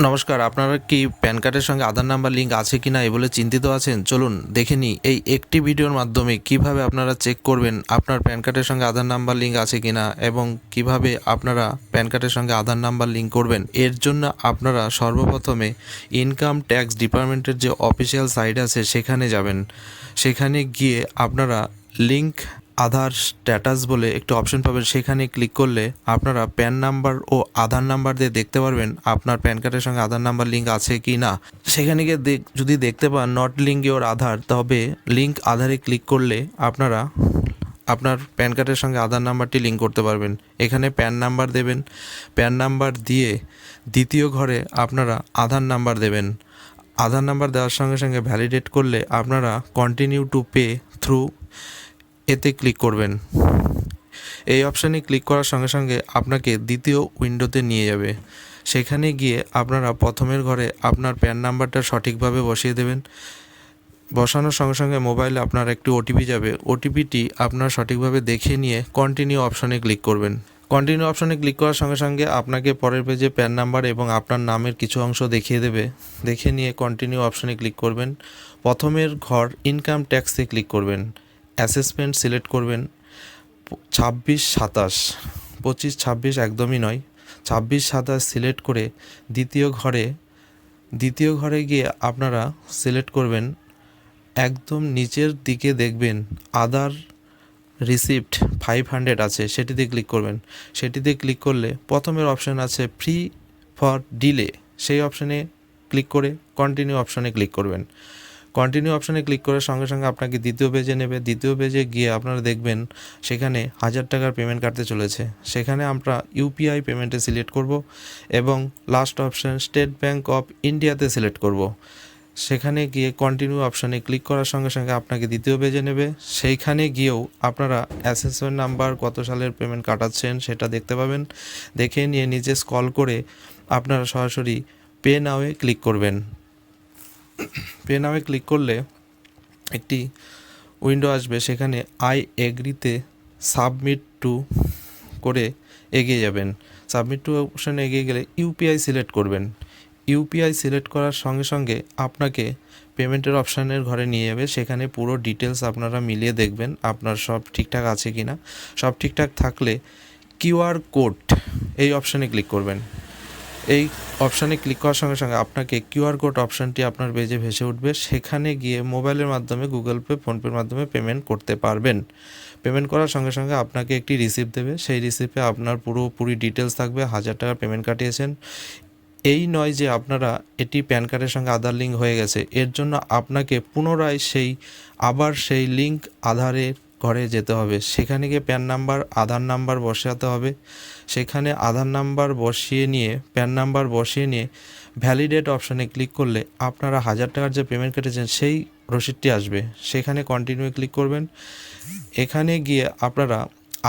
নমস্কার, আপনারা কি প্যান কার্ডের সঙ্গে আধার নাম্বার লিঙ্ক আছে কিনা এ বলে চিন্তিত আছেন? চলুন দেখে নিই এই একটি ভিডিওর মাধ্যমে কিভাবে আপনারা চেক করবেন আপনার প্যান কার্ডের সঙ্গে আধার নাম্বার লিঙ্ক আছে কিনা এবং কিভাবে আপনারা প্যান কার্ডের সঙ্গে আধার নাম্বার লিঙ্ক করবেন। এর জন্য আপনারা সর্বপ্রথমে ইনকাম ট্যাক্স ডিপার্টমেন্টের যে অফিসিয়াল সাইট আছে সেখানে যাবেন। সেখানে গিয়ে আপনারা লিঙ্ক আধার স্ট্যাটাস বলে একটি অপশন পাবেন, সেখানে ক্লিক করলে আপনারা প্যান নাম্বার ও আধার নাম্বার দিয়ে দেখতে পারবেন আপনার প্যান কার্ডের সঙ্গে আধার নাম্বার লিঙ্ক আছে কি না। সেখানে গিয়ে যদি দেখতে পান নট লিঙ্ক ইওর আধার, তবে লিঙ্ক আধারে ক্লিক করলে আপনারা আপনার প্যান কার্ডের সঙ্গে আধার নাম্বারটি লিঙ্ক করতে পারবেন। এখানে প্যান নাম্বার দেবেন, প্যান নাম্বার দিয়ে দ্বিতীয় ঘরে আপনারা আধার নাম্বার দেবেন। আধার নাম্বার দেওয়ার সঙ্গে সঙ্গে ভ্যালিডেট করলে আপনারা কন্টিনিউ টু পে থ্রু এতে ক্লিক করবেন। এই অপশানে ক্লিক করার সঙ্গে সঙ্গে আপনাকে দ্বিতীয় উইন্ডোতে নিয়ে যাবে। সেখানে গিয়ে আপনারা প্রথমের ঘরে আপনার প্যান নাম্বারটা সঠিকভাবে বসিয়ে দেবেন। বসানোর সঙ্গে সঙ্গে মোবাইলে আপনার একটি ওটিপি যাবে। ওটিপিটি আপনার সঠিকভাবে দেখে নিয়ে কন্টিনিউ অপশানে ক্লিক করবেন। কন্টিনিউ অপশানে ক্লিক করার সঙ্গে সঙ্গে আপনাকে পরের পেজে প্যান নাম্বার এবং আপনার নামের কিছু অংশ দেখিয়ে দেবে। দেখে নিয়ে কন্টিনিউ অপশানে ক্লিক করবেন। প্রথমের ঘর ইনকাম ট্যাক্সে ক্লিক করবেন, অ্যাসেসমেন্ট সিলেক্ট করবেন 26-27, 25-26 একদমই নয়, 26-27 সিলেক্ট করে দ্বিতীয় ঘরে গিয়ে আপনারা সিলেক্ট করবেন, একদম নিচের দিকে দেখবেন আদার রিসিপ্ট 500 আছে, সেটিতে ক্লিক করবেন। সেটিতে ক্লিক করলে প্রথমের অপশান আছে ফ্রি ফর ডিলে, সেই অপশানে ক্লিক করে কন্টিনিউ অপশানে ক্লিক করবেন। কন্টিনিউ অপশানে ক্লিক করার সঙ্গে সঙ্গে আপনাকে দ্বিতীয় পেজে নেবে। দ্বিতীয় পেজে গিয়ে আপনারা দেখবেন সেখানে 1000 টাকার পেমেন্ট কাটতে চলেছে। সেখানে আমরা ইউপিআই পেমেন্টে সিলেক্ট করব এবং last option state bank of ইন্ডিয়াতে সিলেক্ট করব। সেখানে গিয়ে কন্টিনিউ অপশানে ক্লিক করার সঙ্গে সঙ্গে আপনাকে দ্বিতীয় পেজে নেবে। সেইখানে গিয়েও আপনারা অ্যাসেসমেন্ট নাম্বার কত সালের পেমেন্ট কাটাচ্ছেন সেটা দেখতে পাবেন। দেখে নিয়ে নিচে স্ক্রল করে আপনারা সরাসরি পে নাওয়ে ক্লিক করবেন। পে নাওয়ে ক্লিক করলে একটি উইন্ডো আসবে, সেখানে আই এগ্রিতে সাবমিট টু করে এগিয়ে যাবেন। সাবমিট টু অপশানে এগিয়ে গেলে ইউপিআই সিলেক্ট করবেন। ইউপিআই সিলেক্ট করার সঙ্গে সঙ্গে আপনাকে পেমেন্টের অপশানের ঘরে নিয়ে যাবে। সেখানে পুরো ডিটেলস আপনারা মিলিয়ে দেখবেন আপনার সব ঠিকঠাক আছে কি না। সব ঠিকঠাক থাকলে কিউআর কোড এই অপশানে ক্লিক করবেন। এই অপশানে ক্লিক করার সঙ্গে সঙ্গে আপনাকে কিউআর কোড অপশানটি আপনার পেজে ভেসে উঠবে। সেখানে গিয়ে মোবাইলের মাধ্যমে গুগল পে, ফোনপের মাধ্যমে পেমেন্ট করতে পারবেন। পেমেন্ট করার সঙ্গে সঙ্গে আপনাকে একটি রিসিপ্ট দেবে। সেই রিসিপ্টে আপনার পুরোপুরি ডিটেলস থাকবে, 1000 টাকা পেমেন্ট কাটিয়েছেন। এই নয় যে আপনারা এটি প্যান কার্ডের সঙ্গে আধার লিঙ্ক হয়ে গেছে, এর জন্য আপনাকে পুনরায় সেই লিঙ্ক আধারের ঘরে যেতে হবে। সেখানে গিয়ে প্যান নাম্বার, আধার নাম্বার বসাতে হবে। সেখানে আধার নাম্বার বসিয়ে নিয়ে প্যান নাম্বার বসিয়ে নিয়ে ভ্যালিডেট অপশানে ক্লিক করলে আপনারা 1000 টাকার যে পেমেন্ট কেটেছেন সেই রসিদটি আসবে। সেখানে কন্টিনিউ ক্লিক করবেন। এখানে গিয়ে আপনারা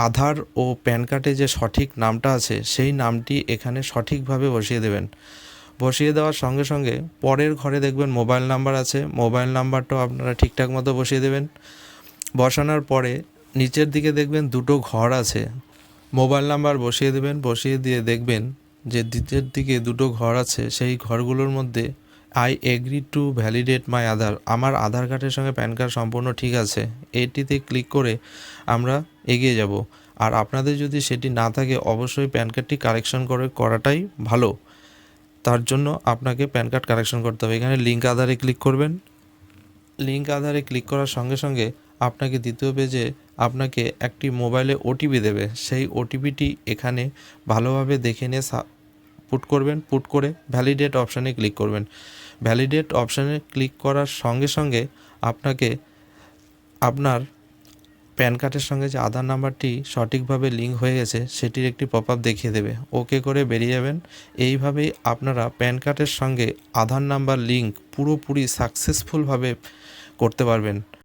আধার ও প্যান কার্ডে যে সঠিক নামটা আছে সেই নামটি এখানে সঠিকভাবে বসিয়ে দেবেন। বসিয়ে দেওয়ার সঙ্গে সঙ্গে পরের ঘরে দেখবেন মোবাইল নাম্বার আছে, মোবাইল নাম্বারটাও আপনারা ঠিকঠাক মতো বসিয়ে দেবেন। বসানোর পরে নিচের দিকে দেখবেন দুটো ঘর আছে, মোবাইল নাম্বার বসিয়ে দেবেন। বসিয়ে দিয়ে দেখবেন যে নিচের দিকে দুটো ঘর আছে, সেই ঘরগুলোর মধ্যে আই এগ্রি টু ভ্যালিডেট মাই আধার, আমার আধার কার্ডের সঙ্গে প্যান কার্ড সম্পূর্ণ ঠিক আছে, এটিতে ক্লিক করে আমরা এগিয়ে যাব। আর আপনাদের যদি সেটি না থাকে অবশ্যই প্যান কার্ডটি কারেকশন করাটাই ভালো। তার জন্য আপনাকে প্যান কার্ড কারেকশন করতে হবে। এখানে লিঙ্ক আধারে ক্লিক করবেন। লিঙ্ক আধারে ক্লিক করার সঙ্গে সঙ্গে আপনাকে দ্বিতীয় পেজে আপনাকে একটি মোবাইলে ওটিপি দেবে। সেই ওটিপিটি এখানে ভালোভাবে দেখে নিয়ে পুট করে ভ্যালিডেট অপশানে ক্লিক করবেন। ভ্যালিডেট অপশানে ক্লিক করার সঙ্গে সঙ্গে আপনাকে আপনার প্যান কার্ডের সঙ্গে যে আধার নাম্বারটি সঠিকভাবে লিঙ্ক হয়ে গেছে সেটির একটি পপ আপ দেখিয়ে দেবে। ওকে করে বেরিয়ে যাবেন। এইভাবেই আপনারা প্যান কার্ডের সঙ্গে আধার নাম্বার লিঙ্ক পুরোপুরি সাকসেসফুলভাবে করতে পারবেন।